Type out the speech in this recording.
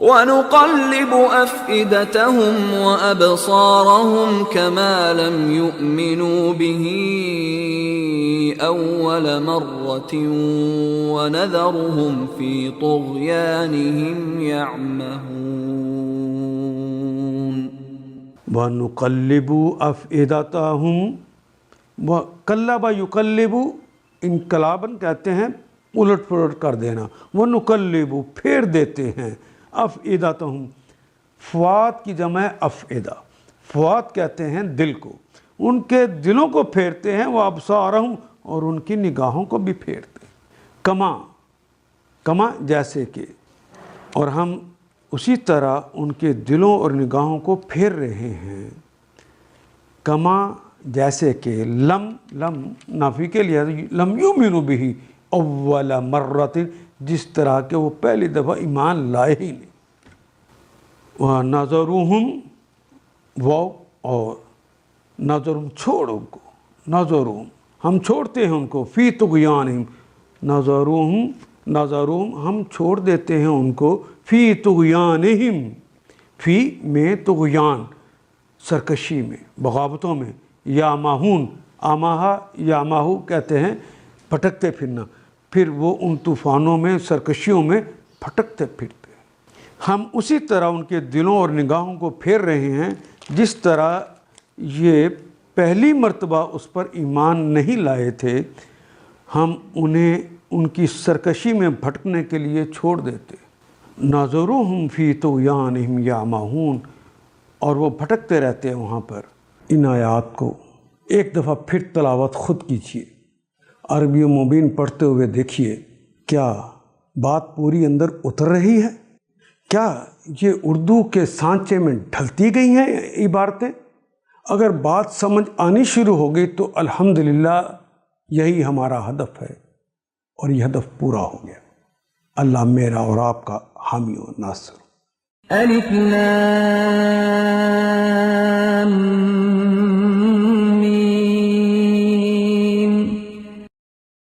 وَنُقَلِّبُ أَفْئِدَتَهُمْ وَأَبْصَارَهُمْ كَمَا لَمْ يُؤْمِنُوا بِهِ أَوَّلَ مَرَّةٍ وَنَذَرُهُمْ فِي طُغْيَانِهِمْ يَعْمَهُونَ. وَنُقَلِّبُ أَفْئِدَتَهُمْ وَقَلَّبَ يُقَلِّبُ انقلاباً کہتے ہیں الٹ پلٹ کر دینا. وَنُقَلِّبُ پھیر دیتے ہیں افئدتہم فؤاد کی جمع افئدہ. فؤاد کہتے ہیں دل کو. ان کے دلوں کو پھیرتے ہیں. وہ ابصارہم اور ان کی نگاہوں کو بھی پھیرتے ہیں. کما جیسے کہ. اور ہم اسی طرح ان کے دلوں اور نگاہوں کو پھیر رہے ہیں. کما جیسے کہ لم نافی کے لیے لم یؤمنوا بہ اول مرۃ جس طرح کہ وہ پہلی دفعہ ایمان لائے ہی نہیں. وَنَظَرُهُمْ اور نظرہم چھوڑ ان کو. نظرہم ہم چھوڑتے ہیں ان کو. فی طغیانہم نظرہم ہم چھوڑ دیتے ہیں ان کو. فی طغیانہم فی میں طغیان سرکشی میں بغاوتوں میں. یامہون آماہا یاماہو کہتے ہیں پھٹکتے پھرنا. پھر وہ ان طوفانوں میں سرکشیوں میں پھٹکتے پھرتے. ہم اسی طرح ان کے دلوں اور نگاہوں کو پھیر رہے ہیں جس طرح یہ پہلی مرتبہ اس پر ایمان نہیں لائے تھے. ہم انہیں ان کی سرکشی میں بھٹکنے کے لیے چھوڑ دیتے. نَظَرُهُمْ فِي طُغْيَانِهِمْ يَعْمَهُونَ اور وہ بھٹکتے رہتے ہیں وہاں پر. ان آیات کو ایک دفعہ پھر تلاوت خود کیجیے. عربی مبین پڑھتے ہوئے دیکھیے کیا بات پوری اندر اتر رہی ہے. کیا یہ اردو کے سانچے میں ڈھلتی گئی ہیں عبارتیں؟ اگر بات سمجھ آنی شروع ہو گئی تو الحمدللہ یہی ہمارا ہدف ہے اور یہ ہدف پورا ہو گیا. اللہ میرا اور آپ کا حامی و ناصر. الف لام